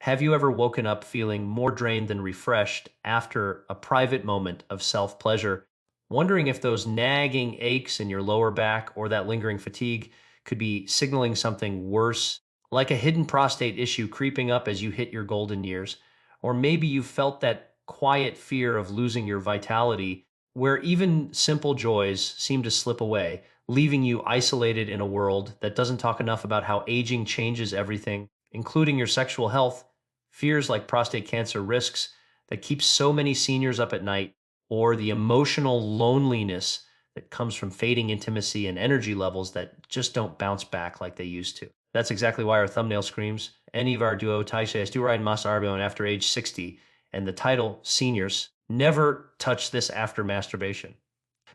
Have you ever woken up feeling more drained than refreshed after a private moment of self pleasure, wondering if those nagging aches in your lower back or that lingering fatigue could be signaling something worse, like a hidden prostate issue creeping up as you hit your golden years? Or maybe you felt that quiet fear of losing your vitality, where even simple joys seem to slip away, leaving you isolated in a world that doesn't talk enough about how aging changes everything, including your sexual health. Fears like prostate cancer risks that keep so many seniors up at night, or the emotional loneliness that comes from fading intimacy and energy levels that just don't bounce back like they used to. That's exactly why our thumbnail screams, Enivar duo taise esturai mas arbon after age 60, and the title, Seniors, never touch this after masturbation.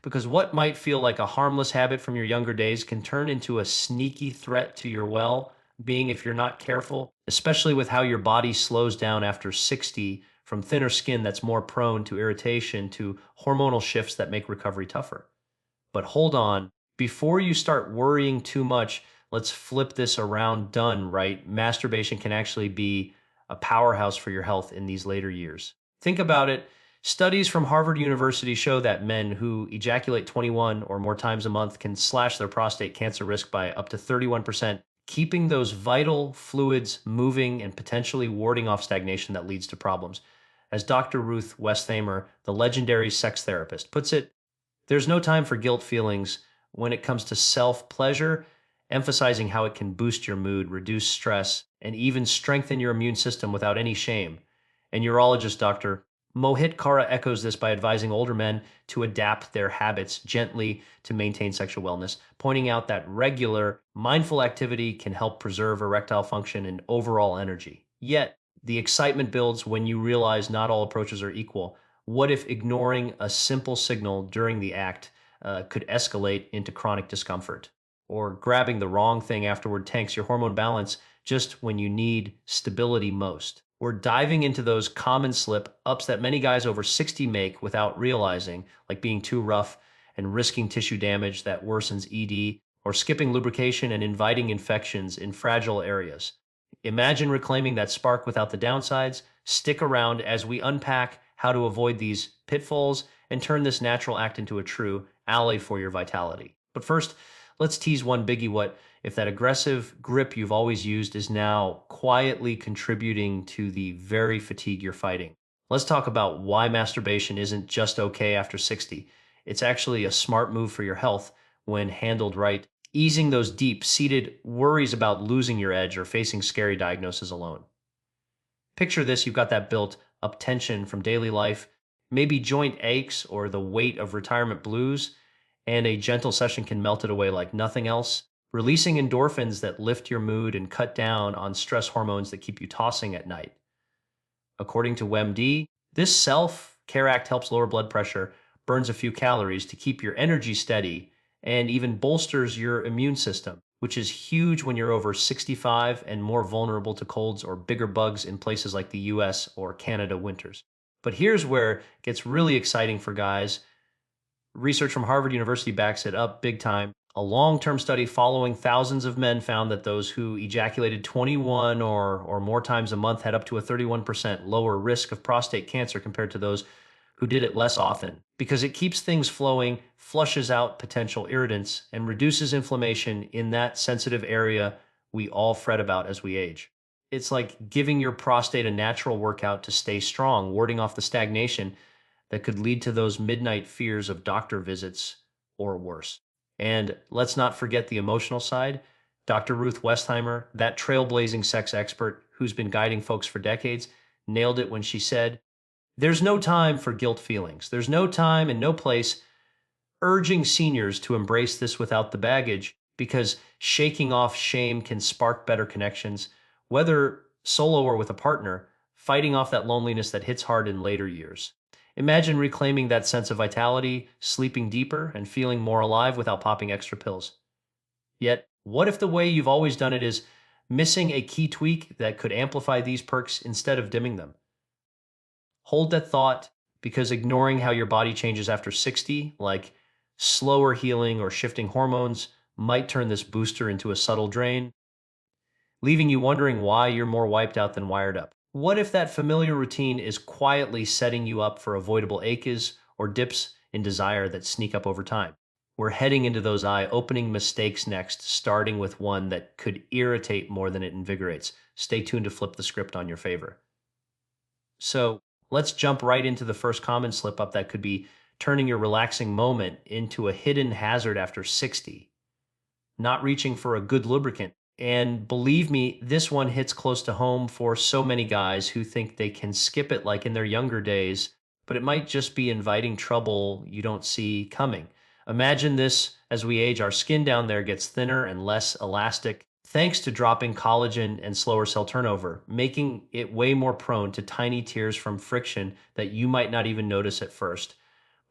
Because what might feel like a harmless habit from your younger days can turn into a sneaky threat to your well-being if you're not careful, especially with how your body slows down after 60, from thinner skin that's more prone to irritation to hormonal shifts that make recovery tougher. But hold on, before you start worrying too much, let's flip this around. Done right, masturbation can actually be a powerhouse for your health in these later years. Think about it. Studies from Harvard University show that men who ejaculate 21 or more times a month can slash their prostate cancer risk by up to 31%, keeping those vital fluids moving and potentially warding off stagnation that leads to problems. As Dr. Ruth Westheimer, the legendary sex therapist, puts it, there's no time for guilt feelings when it comes to self-pleasure, emphasizing how it can boost your mood, reduce stress, and even strengthen your immune system without any shame. And urologist Dr. Mohit Khera echoes this by advising older men to adapt their habits gently to maintain sexual wellness, pointing out that regular, mindful activity can help preserve erectile function and overall energy. Yet, the excitement builds when you realize not all approaches are equal. What if ignoring a simple signal during the act could escalate into chronic discomfort? Or grabbing the wrong thing afterward tanks your hormone balance just when you need stability most? We're diving into those common slip ups that many guys over 60 make without realizing, like being too rough and risking tissue damage that worsens ED, or skipping lubrication and inviting infections in fragile areas. Imagine reclaiming that spark without the downsides. Stick around as we unpack how to avoid these pitfalls and turn this natural act into a true ally for your vitality. But first, let's tease one biggie. What if that aggressive grip you've always used is now quietly contributing to the very fatigue you're fighting? Let's talk about why masturbation isn't just okay after 60. It's actually a smart move for your health when handled right, easing those deep-seated worries about losing your edge or facing scary diagnoses alone. Picture this, you've got that built-up tension from daily life, maybe joint aches or the weight of retirement blues, and a gentle session can melt it away like nothing else, releasing endorphins that lift your mood and cut down on stress hormones that keep you tossing at night. According to WebMD, this self-care act helps lower blood pressure, burns a few calories to keep your energy steady, and even bolsters your immune system, which is huge when you're over 65 and more vulnerable to colds or bigger bugs in places like the US or Canada winters. But here's where it gets really exciting for guys. Research from Harvard University backs it up big time. A long-term study following thousands of men found that those who ejaculated 21 or more times a month had up to a 31% lower risk of prostate cancer compared to those who did it less often, because it keeps things flowing, flushes out potential irritants, and reduces inflammation in that sensitive area we all fret about as we age. It's like giving your prostate a natural workout to stay strong, warding off the stagnation that could lead to those midnight fears of doctor visits or worse. And let's not forget the emotional side. Dr. Ruth Westheimer, that trailblazing sex expert who's been guiding folks for decades, nailed it when she said, there's no time for guilt feelings. There's no time and no place, urging seniors to embrace this without the baggage, because shaking off shame can spark better connections, whether solo or with a partner, fighting off that loneliness that hits hard in later years. Imagine reclaiming that sense of vitality, sleeping deeper, and feeling more alive without popping extra pills. Yet, what if the way you've always done it is missing a key tweak that could amplify these perks instead of dimming them? Hold that thought, because ignoring how your body changes after 60, like slower healing or shifting hormones, might turn this booster into a subtle drain, leaving you wondering why you're more wiped out than wired up. What if that familiar routine is quietly setting you up for avoidable aches or dips in desire that sneak up over time? We're heading into those eye-opening mistakes next, starting with one that could irritate more than it invigorates. Stay tuned to flip the script on your favor. So let's jump right into the first common slip up that could be turning your relaxing moment into a hidden hazard after 60, not reaching for a good lubricant. And believe me, this one hits close to home for so many guys who think they can skip it like in their younger days, but it might just be inviting trouble you don't see coming. Imagine this: as we age, our skin down there gets thinner and less elastic, thanks to dropping collagen and slower cell turnover, making it way more prone to tiny tears from friction that you might not even notice at first.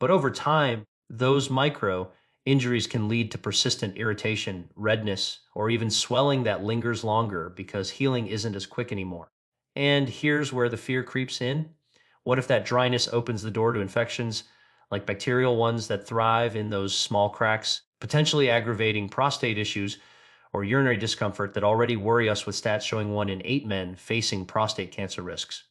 But over time, those micro injuries can lead to persistent irritation, redness, or even swelling that lingers longer because healing isn't as quick anymore. And here's where the fear creeps in. What if that dryness opens the door to infections like bacterial ones that thrive in those small cracks, potentially aggravating prostate issues or urinary discomfort that already worry us, with stats showing 1 in 8 men facing prostate cancer risks?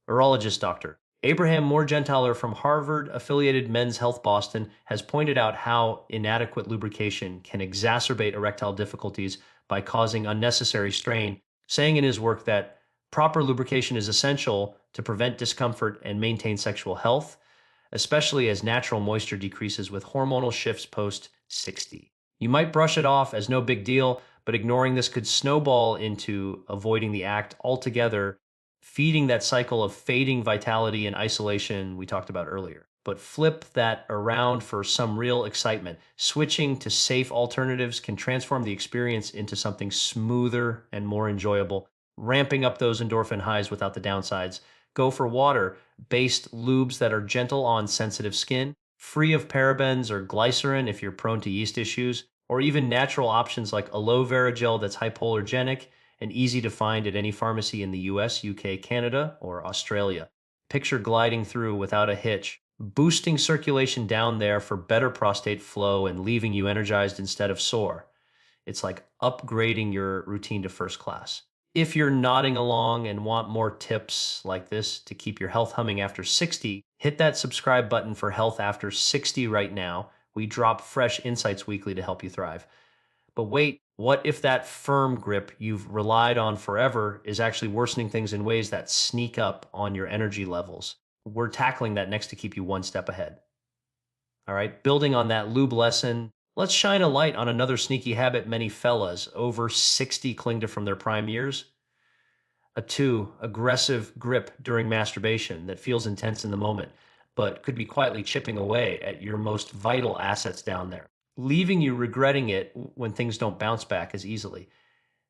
Urologist Dr. Abraham Moore Genthaler from Harvard affiliated Men's Health Boston has pointed out how inadequate lubrication can exacerbate erectile difficulties by causing unnecessary strain, saying in his work that proper lubrication is essential to prevent discomfort and maintain sexual health, especially as natural moisture decreases with hormonal shifts post 60. You might brush it off as no big deal, but ignoring this could snowball into avoiding the act altogether, feeding that cycle of fading vitality and isolation we talked about earlier. But flip that around for some real excitement. Switching to safe alternatives can transform the experience into something smoother and more enjoyable, ramping up those endorphin highs without the downsides. Go for water-based lubes that are gentle on sensitive skin, free of parabens or glycerin if you're prone to yeast issues, or even natural options like aloe vera gel that's hypoallergenic and easy to find at any pharmacy in the US, UK, Canada, or Australia. Picture gliding through without a hitch, boosting circulation down there for better prostate flow and leaving you energized instead of sore. It's like upgrading your routine to first class. If you're nodding along and want more tips like this to keep your health humming after 60, hit that subscribe button for Health After 60 right now. We drop fresh insights weekly to help you thrive. But wait, what if that firm grip you've relied on forever is actually worsening things in ways that sneak up on your energy levels? We're tackling that next to keep you one step ahead. All right, building on that lube lesson, let's shine a light on another sneaky habit many fellas over 60 cling to from their prime years. A two, aggressive grip during masturbation that feels intense in the moment, but could be quietly chipping away at your most vital assets down there, leaving you regretting it when things don't bounce back as easily.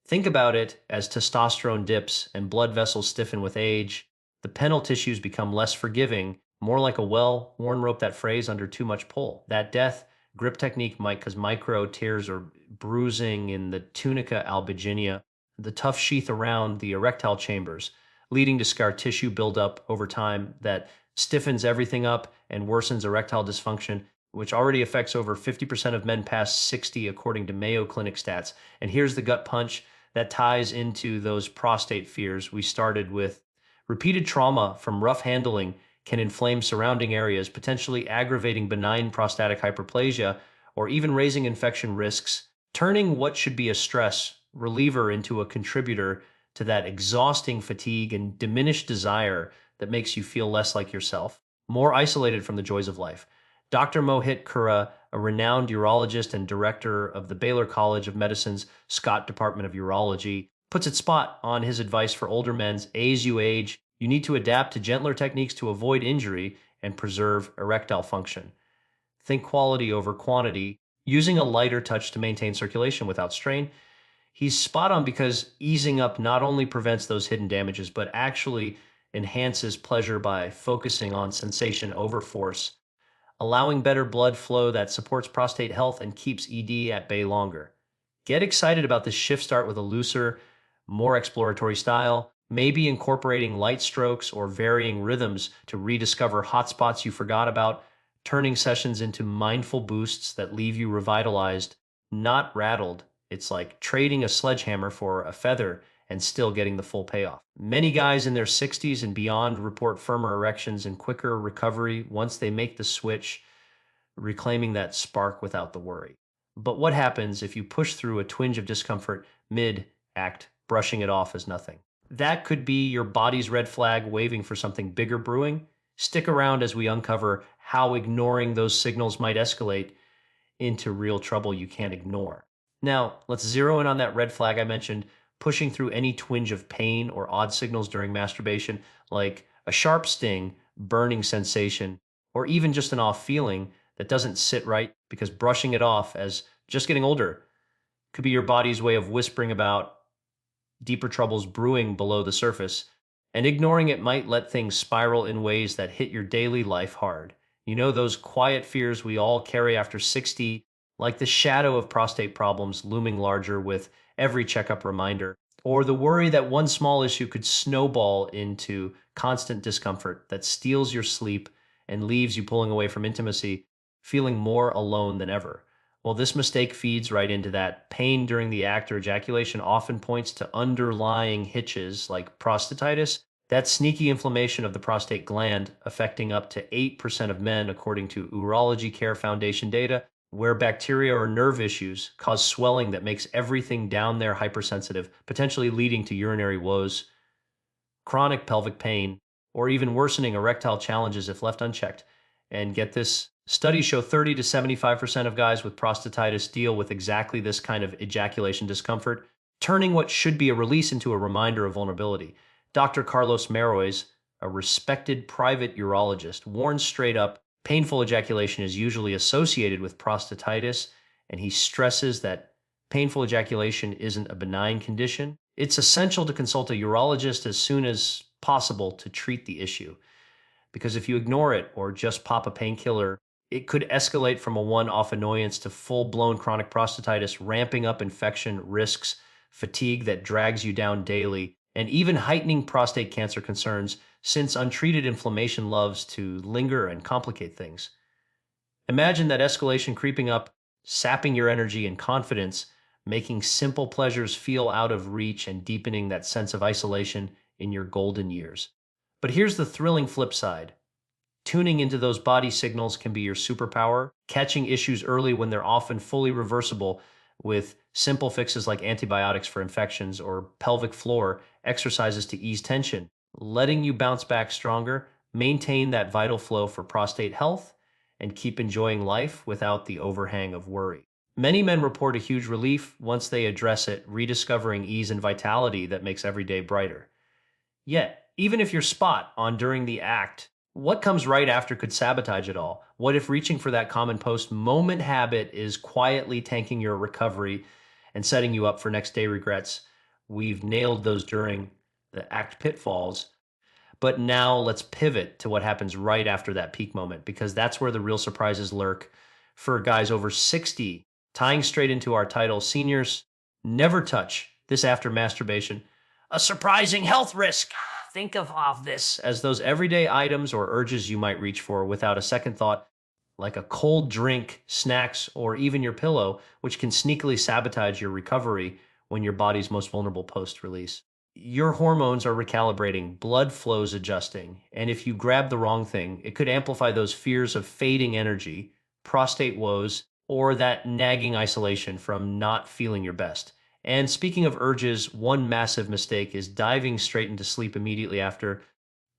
Think about it as testosterone dips and blood vessels stiffen with age. The penile tissues become less forgiving, more like a well-worn rope that frays under too much pull. That death grip technique might cause micro tears or bruising in the tunica albuginea, the tough sheath around the erectile chambers, leading to scar tissue buildup over time that stiffens everything up and worsens erectile dysfunction, which already affects over 50% of men past 60, according to Mayo Clinic stats. And here's the gut punch that ties into those prostate fears we started with. Repeated trauma from rough handling can inflame surrounding areas, potentially aggravating benign prostatic hyperplasia or even raising infection risks, turning what should be a stress reliever into a contributor to that exhausting fatigue and diminished desire that makes you feel less like yourself, more isolated from the joys of life. Dr. Mohit Khera, a renowned urologist and director of the Baylor College of Medicine's Scott Department of Urology, puts it spot on his advice for older men: as you age, you need to adapt to gentler techniques to avoid injury and preserve erectile function. Think quality over quantity, using a lighter touch to maintain circulation without strain. He's spot on because easing up not only prevents those hidden damages, but actually enhances pleasure by focusing on sensation over force, allowing better blood flow that supports prostate health and keeps ED at bay longer. Get excited about this shift start with a looser, more exploratory style, maybe incorporating light strokes or varying rhythms to rediscover hotspots you forgot about, turning sessions into mindful boosts that leave you revitalized, not rattled. It's like trading a sledgehammer for a feather and still getting the full payoff. Many guys in their 60s and beyond report firmer erections and quicker recovery once they make the switch, reclaiming that spark without the worry. But what happens if you push through a twinge of discomfort mid-act, brushing it off as nothing? That could be your body's red flag waving for something bigger brewing. Stick around as we uncover how ignoring those signals might escalate into real trouble you can't ignore. Now, let's zero in on that red flag I mentioned, pushing through any twinge of pain or odd signals during masturbation, like a sharp sting, burning sensation, or even just an off feeling that doesn't sit right, because brushing it off as just getting older could be your body's way of whispering about deeper troubles brewing below the surface, and ignoring it might let things spiral in ways that hit your daily life hard. You know, those quiet fears we all carry after 60, like the shadow of prostate problems looming larger with every checkup reminder, or the worry that one small issue could snowball into constant discomfort that steals your sleep and leaves you pulling away from intimacy, feeling more alone than ever. Well, this mistake feeds right into that. Pain during the act or ejaculation often points to underlying hitches like prostatitis, that sneaky inflammation of the prostate gland affecting up to 8% of men, according to Urology Care Foundation data, where bacteria or nerve issues cause swelling that makes everything down there hypersensitive, potentially leading to urinary woes, chronic pelvic pain, or even worsening erectile challenges if left unchecked. And get this, studies show 30 to 75% of guys with prostatitis deal with exactly this kind of ejaculation discomfort, turning what should be a release into a reminder of vulnerability. Dr. Carlos Merois, a respected private urologist, warns straight up painful ejaculation is usually associated with prostatitis, and he stresses that painful ejaculation isn't a benign condition. It's essential to consult a urologist as soon as possible to treat the issue, because if you ignore it or just pop a painkiller, it could escalate from a one-off annoyance to full-blown chronic prostatitis, ramping up infection risks, fatigue that drags you down daily, and even heightening prostate cancer concerns, since untreated inflammation loves to linger and complicate things. Imagine that escalation creeping up, sapping your energy and confidence, making simple pleasures feel out of reach and deepening that sense of isolation in your golden years. But here's the thrilling flip side. Tuning into those body signals can be your superpower, catching issues early when they're often fully reversible with simple fixes like antibiotics for infections or pelvic floor exercises to ease tension, letting you bounce back stronger, maintain that vital flow for prostate health, and keep enjoying life without the overhang of worry. Many men report a huge relief once they address it, rediscovering ease and vitality that makes every day brighter. Yet, even if you're spot on during the act, what comes right after could sabotage it all? What if reaching for that common post-moment habit is quietly tanking your recovery and setting you up for next day regrets? We've nailed those during the act pitfalls. But now let's pivot to what happens right after that peak moment, because that's where the real surprises lurk for guys over 60, tying straight into our title, seniors never touch this after masturbation. A surprising health risk. Think of this as those everyday items or urges you might reach for without a second thought, like a cold drink, snacks, or even your pillow, which can sneakily sabotage your recovery when your body's most vulnerable post-release. Your hormones are recalibrating, blood flow's adjusting, and if you grab the wrong thing, it could amplify those fears of fading energy, prostate woes, or that nagging isolation from not feeling your best. And speaking of urges, one massive mistake is diving straight into sleep immediately after.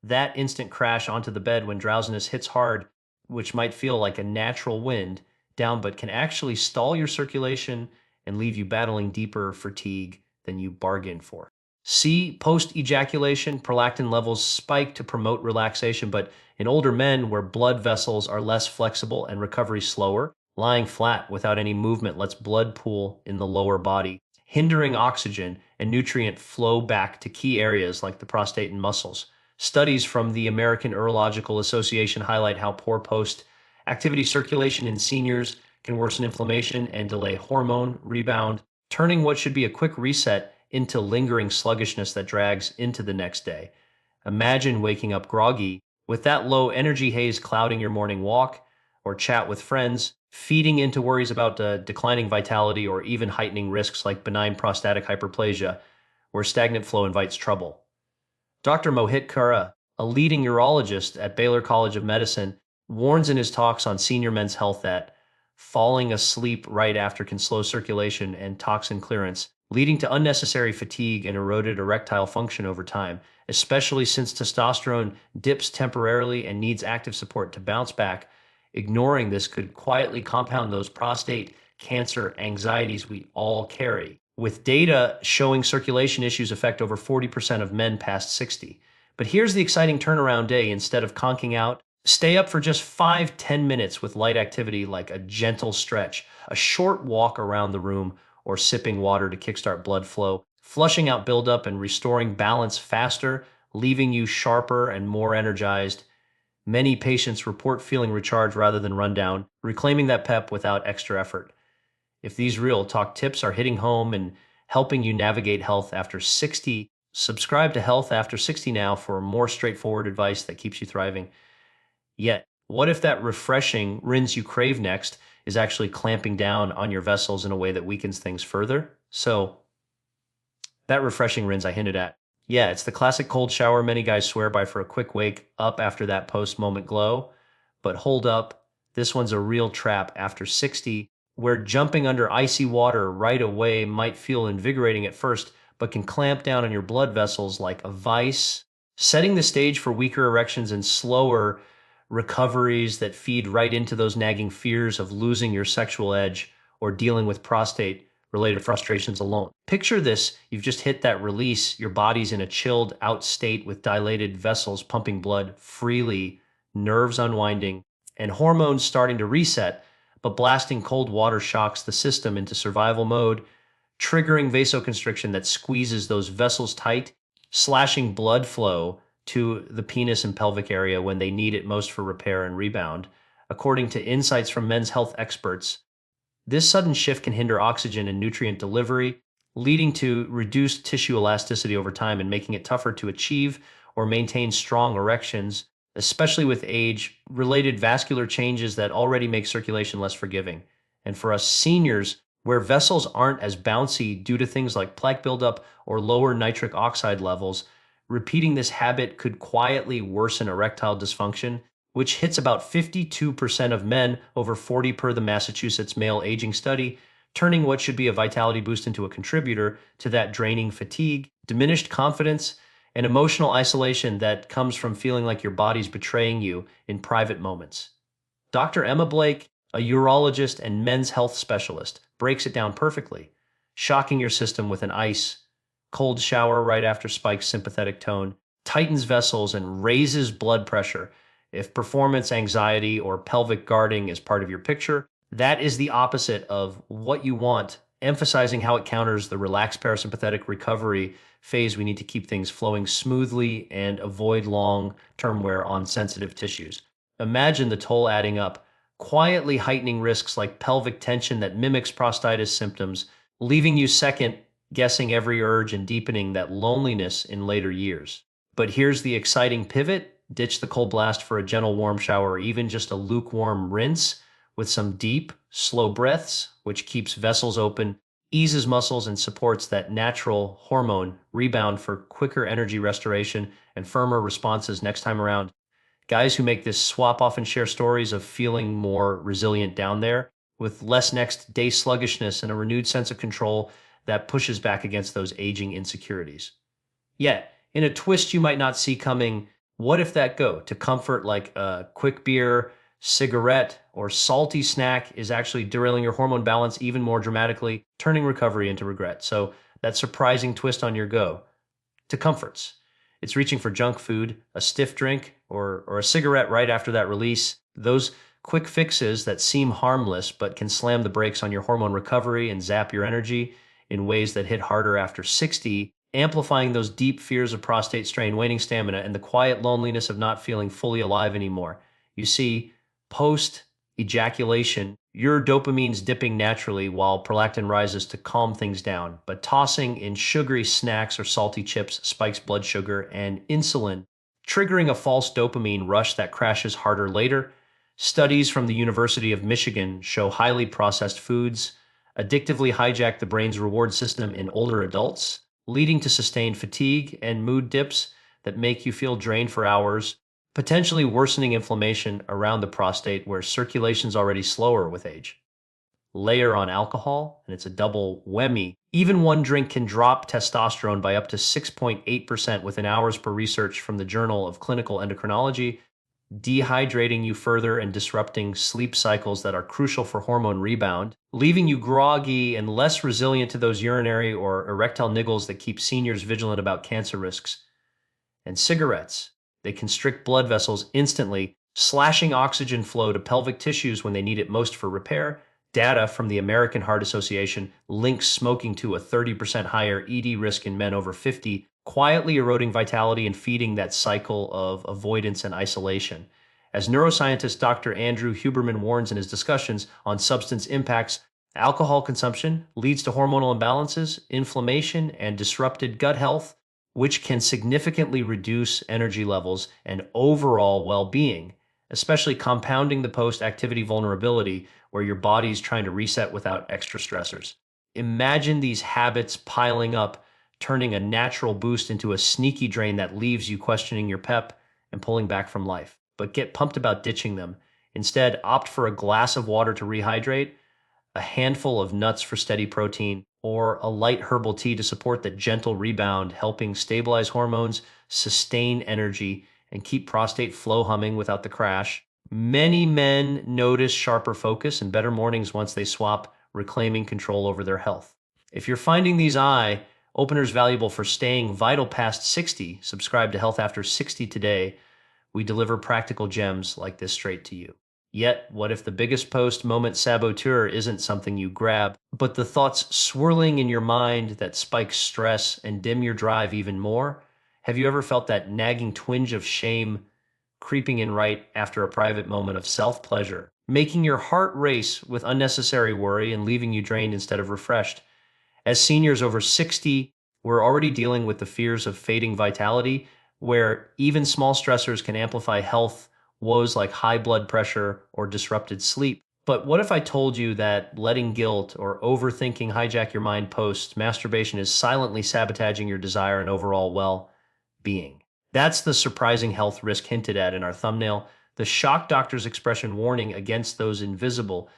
That instant crash onto the bed when drowsiness hits hard, which might feel like a natural wind down, but can actually stall your circulation and leave you battling deeper fatigue than you bargained for. See, post-ejaculation, prolactin levels spike to promote relaxation, but in older men where blood vessels are less flexible and recovery slower, lying flat without any movement lets blood pool in the lower body, hindering oxygen and nutrient flow back to key areas like the prostate and muscles. Studies from the American Urological Association highlight how poor post-activity circulation in seniors can worsen inflammation and delay hormone rebound, turning what should be a quick reset into lingering sluggishness that drags into the next day. Imagine waking up groggy with that low energy haze clouding your morning walk or chat with friends, feeding into worries about declining vitality or even heightening risks like benign prostatic hyperplasia, where stagnant flow invites trouble. Dr. Mohit Khera, a leading urologist at Baylor College of Medicine, warns in his talks on senior men's health that falling asleep right after can slow circulation and toxin clearance, leading to unnecessary fatigue and eroded erectile function over time, especially since testosterone dips temporarily and needs active support to bounce back. Ignoring this could quietly compound those prostate cancer anxieties we all carry, with data showing circulation issues affect over 40% of men past 60. But here's the exciting turnaround day. Instead of conking out, stay up for just 5–10 minutes with light activity like a gentle stretch, a short walk around the room, or sipping water to kickstart blood flow, flushing out buildup and restoring balance faster, leaving you sharper and more energized. Many patients report feeling recharged rather than run down, reclaiming that pep without extra effort. If these real talk tips are hitting home and helping you navigate health after 60, subscribe to Health After 60 now for more straightforward advice that keeps you thriving. Yet, what if that refreshing rinse you crave next is actually clamping down on your vessels in a way that weakens things further? So, that refreshing rinse I hinted at. Yeah, it's the classic cold shower many guys swear by for a quick wake up after that post-moment glow. But hold up, this one's a real trap after 60, where jumping under icy water right away might feel invigorating at first, but can clamp down on your blood vessels like a vice, setting the stage for weaker erections and slower recoveries that feed right into those nagging fears of losing your sexual edge or dealing with prostate related frustrations alone. Picture this: you've just hit that release, your body's in a chilled out state with dilated vessels pumping blood freely, nerves unwinding, and hormones starting to reset, but blasting cold water shocks the system into survival mode, triggering vasoconstriction that squeezes those vessels tight, slashing blood flow to the penis and pelvic area when they need it most for repair and rebound. According to insights from men's health experts, this sudden shift can hinder oxygen and nutrient delivery, leading to reduced tissue elasticity over time and making it tougher to achieve or maintain strong erections, especially with age-related vascular changes that already make circulation less forgiving. And for us seniors, where vessels aren't as bouncy due to things like plaque buildup or lower nitric oxide levels, repeating this habit could quietly worsen erectile dysfunction, which hits about 52% of men over 40 per the Massachusetts Male Aging Study, turning what should be a vitality boost into a contributor to that draining fatigue, diminished confidence, and emotional isolation that comes from feeling like your body's betraying you in private moments. Dr. Emma Blake, a urologist and men's health specialist, breaks it down perfectly, shocking your system with an ice cold shower right after spike's sympathetic tone, tightens vessels and raises blood pressure. If performance anxiety or pelvic guarding is part of your picture, that is the opposite of what you want, emphasizing how it counters the relaxed parasympathetic recovery phase. We need to keep things flowing smoothly and avoid long-term wear on sensitive tissues. Imagine the toll adding up, quietly heightening risks like pelvic tension that mimics prostatitis symptoms, leaving you second guessing every urge and deepening that loneliness in later years. But here's the exciting pivot: ditch the cold blast for a gentle warm shower or even just a lukewarm rinse with some deep, slow breaths, which keeps vessels open, eases muscles, and supports that natural hormone rebound for quicker energy restoration and firmer responses next time around. Guys who make this swap often share stories of feeling more resilient down there, with less next day sluggishness and a renewed sense of control that pushes back against those aging insecurities. Yet, in a twist you might not see coming, what if that go to comfort like a quick beer, cigarette, or salty snack is actually derailing your hormone balance even more dramatically, turning recovery into regret? So that surprising twist on your go to comforts. It's reaching for junk food, a stiff drink, or a cigarette right after that release. Those quick fixes that seem harmless but can slam the brakes on your hormone recovery and zap your energy in ways that hit harder after 60, amplifying those deep fears of prostate strain, waning stamina, and the quiet loneliness of not feeling fully alive anymore. You see, post-ejaculation, your dopamine's dipping naturally while prolactin rises to calm things down, but tossing in sugary snacks or salty chips spikes blood sugar and insulin, triggering a false dopamine rush that crashes harder later. Studies from the University of Michigan show highly processed foods addictively hijack the brain's reward system in older adults, leading to sustained fatigue and mood dips that make you feel drained for hours, potentially worsening inflammation around the prostate where circulation's already slower with age. Layer on alcohol, and it's a double whammy. Even one drink can drop testosterone by up to 6.8% within hours per research from the Journal of Clinical Endocrinology, dehydrating you further and disrupting sleep cycles that are crucial for hormone rebound, leaving you groggy and less resilient to those urinary or erectile niggles that keep seniors vigilant about cancer risks. And cigarettes, they constrict blood vessels instantly, slashing oxygen flow to pelvic tissues when they need it most for repair. Data from the American Heart Association links smoking to a 30% higher ED risk in men over 50, quietly eroding vitality and feeding that cycle of avoidance and isolation. As neuroscientist Dr. Andrew Huberman warns in his discussions on substance impacts, alcohol consumption leads to hormonal imbalances, inflammation, and disrupted gut health, which can significantly reduce energy levels and overall well-being, especially compounding the post-activity vulnerability where your body's trying to reset without extra stressors. Imagine these habits piling up, turning a natural boost into a sneaky drain that leaves you questioning your pep and pulling back from life. But get pumped about ditching them. Instead, opt for a glass of water to rehydrate, a handful of nuts for steady protein, or a light herbal tea to support the gentle rebound, helping stabilize hormones, sustain energy, and keep prostate flow humming without the crash. Many men notice sharper focus and better mornings once they swap, reclaiming control over their health. If you're finding these eye openers valuable for staying vital past 60, subscribe to Health After 60 today. We deliver practical gems like this straight to you. Yet, what if the biggest post-moment saboteur isn't something you grab, but the thoughts swirling in your mind that spike stress and dim your drive even more? Have you ever felt that nagging twinge of shame creeping in right after a private moment of self-pleasure, making your heart race with unnecessary worry and leaving you drained instead of refreshed? As seniors over 60, we're already dealing with the fears of fading vitality, where even small stressors can amplify health woes like high blood pressure or disrupted sleep. But what if I told you that letting guilt or overthinking hijack your mind post masturbation is silently sabotaging your desire and overall well-being? That's the surprising health risk hinted at in our thumbnail, the shock doctor's expression warning against those invisible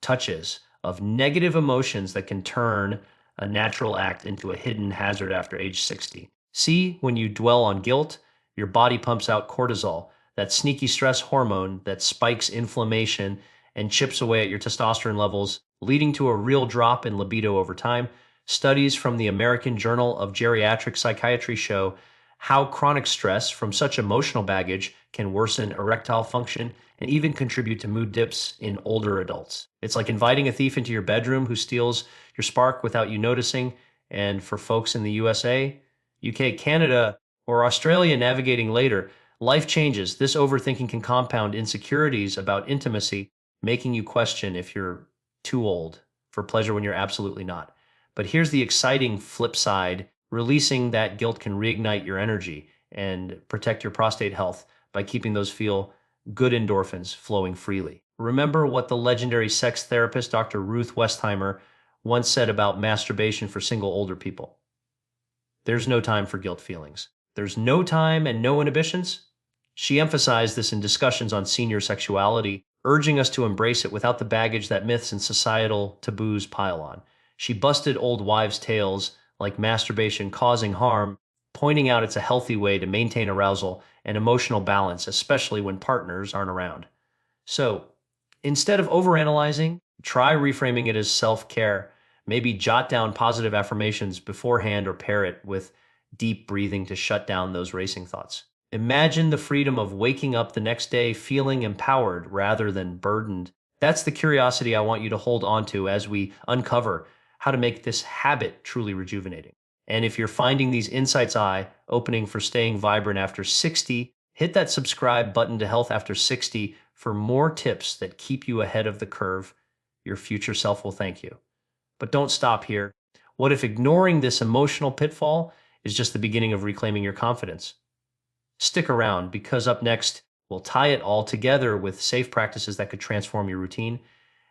touches of negative emotions that can turn a natural act into a hidden hazard after age 60. See, when you dwell on guilt, your body pumps out cortisol, that sneaky stress hormone that spikes inflammation and chips away at your testosterone levels, leading to a real drop in libido over time. Studies from the American Journal of Geriatric Psychiatry show how chronic stress from such emotional baggage can worsen erectile function and even contribute to mood dips in older adults. It's like inviting a thief into your bedroom who steals your spark without you noticing. And for folks in the USA, UK, Canada, or Australia navigating later, life changes. This overthinking can compound insecurities about intimacy, making you question if you're too old for pleasure when you're absolutely not. But here's the exciting flip side. Releasing that guilt can reignite your energy and protect your prostate health by keeping those feel good endorphins flowing freely. Remember what the legendary sex therapist Dr. Ruth Westheimer once said about masturbation for single older people. There's no time for guilt feelings. There's no time and no inhibitions. She emphasized this in discussions on senior sexuality, urging us to embrace it without the baggage that myths and societal taboos pile on. She busted old wives' tales like masturbation causing harm, pointing out it's a healthy way to maintain arousal and emotional balance, especially when partners aren't around. So, instead of overanalyzing, try reframing it as self-care. Maybe jot down positive affirmations beforehand or pair it with deep breathing to shut down those racing thoughts. Imagine the freedom of waking up the next day feeling empowered rather than burdened. That's the curiosity I want you to hold on to as we uncover how to make this habit truly rejuvenating. And if you're finding these insights eye-opening for staying vibrant after 60, hit that subscribe button to Health After 60 for more tips that keep you ahead of the curve. Your future self will thank you. But don't stop here. What if ignoring this emotional pitfall is just the beginning of reclaiming your confidence? Stick around, because up next, we'll tie it all together with safe practices that could transform your routine.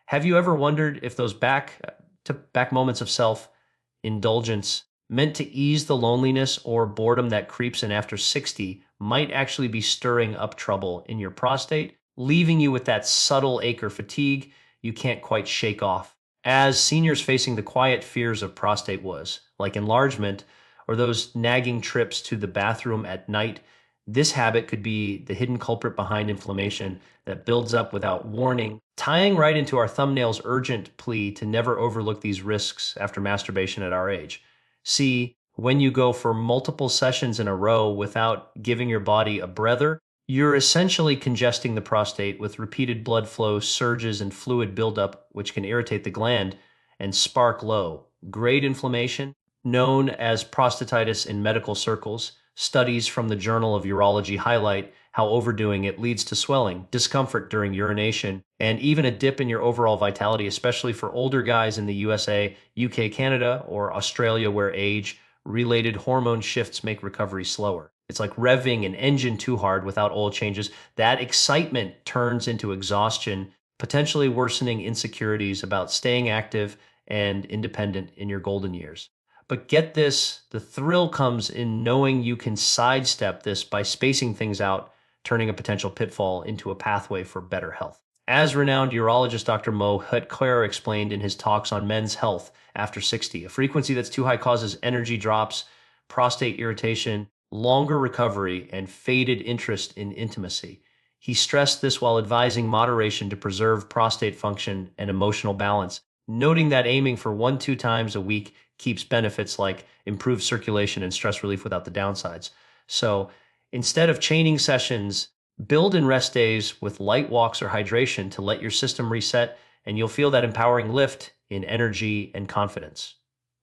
Have you ever wondered if those back-to-back moments of self-indulgence meant to ease the loneliness or boredom that creeps in after 60, might actually be stirring up trouble in your prostate, leaving you with that subtle ache or fatigue you can't quite shake off. As seniors facing the quiet fears of prostate was, like enlargement or those nagging trips to the bathroom at night, this habit could be the hidden culprit behind inflammation that builds up without warning, tying right into our thumbnail's urgent plea to never overlook these risks after masturbation at our age. See, when you go for multiple sessions in a row without giving your body a breather, you're essentially congesting the prostate with repeated blood flow surges and fluid buildup, which can irritate the gland and spark low grade inflammation, known as prostatitis in medical circles. Studies from the Journal of Urology highlight how overdoing it leads to swelling, discomfort during urination, and even a dip in your overall vitality, especially for older guys in the USA, UK, Canada, or Australia, where age-related hormone shifts make recovery slower. It's like revving an engine too hard without oil changes. That excitement turns into exhaustion, potentially worsening insecurities about staying active and independent in your golden years. But get this, the thrill comes in knowing you can sidestep this by spacing things out, turning a potential pitfall into a pathway for better health. As renowned urologist Dr. Mohit Khera explained in his talks on men's health after 60, a frequency that's too high causes energy drops, prostate irritation, longer recovery, and faded interest in intimacy. He stressed this while advising moderation to preserve prostate function and emotional balance, noting that aiming for 1-2 times a week keeps benefits like improved circulation and stress relief without the downsides. So instead of chaining sessions, build in rest days with light walks or hydration to let your system reset, and you'll feel that empowering lift in energy and confidence.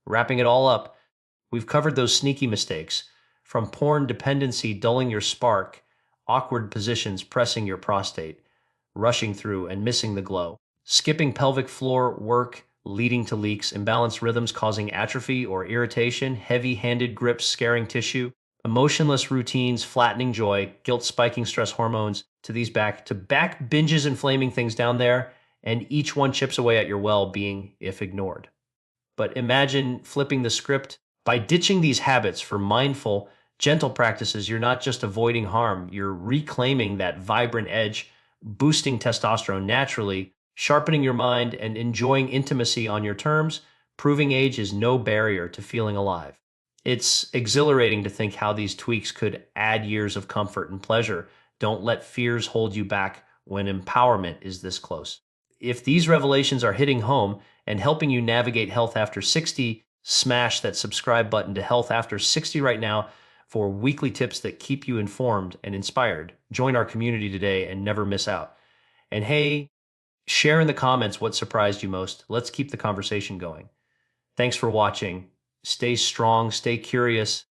Wrapping it all up, we've covered those sneaky mistakes, from porn dependency dulling your spark, awkward positions pressing your prostate, rushing through and missing the glow, skipping pelvic floor work leading to leaks, imbalanced rhythms causing atrophy or irritation, heavy-handed grips scaring tissue, emotionless routines flattening joy, guilt spiking stress hormones, to these back-to-back binges inflaming things down there, and each one chips away at your well-being if ignored. But imagine flipping the script. By ditching these habits for mindful, gentle practices, you're not just avoiding harm, you're reclaiming that vibrant edge, boosting testosterone naturally, sharpening your mind, and enjoying intimacy on your terms, proving age is no barrier to feeling alive. It's exhilarating to think how these tweaks could add years of comfort and pleasure. Don't let fears hold you back when empowerment is this close. If these revelations are hitting home and helping you navigate health after 60, smash that subscribe button to Health After 60 right now for weekly tips that keep you informed and inspired. Join our community today and never miss out. And hey, share in the comments what surprised you most. Let's keep the conversation going. Thanks for watching. Stay strong, stay curious,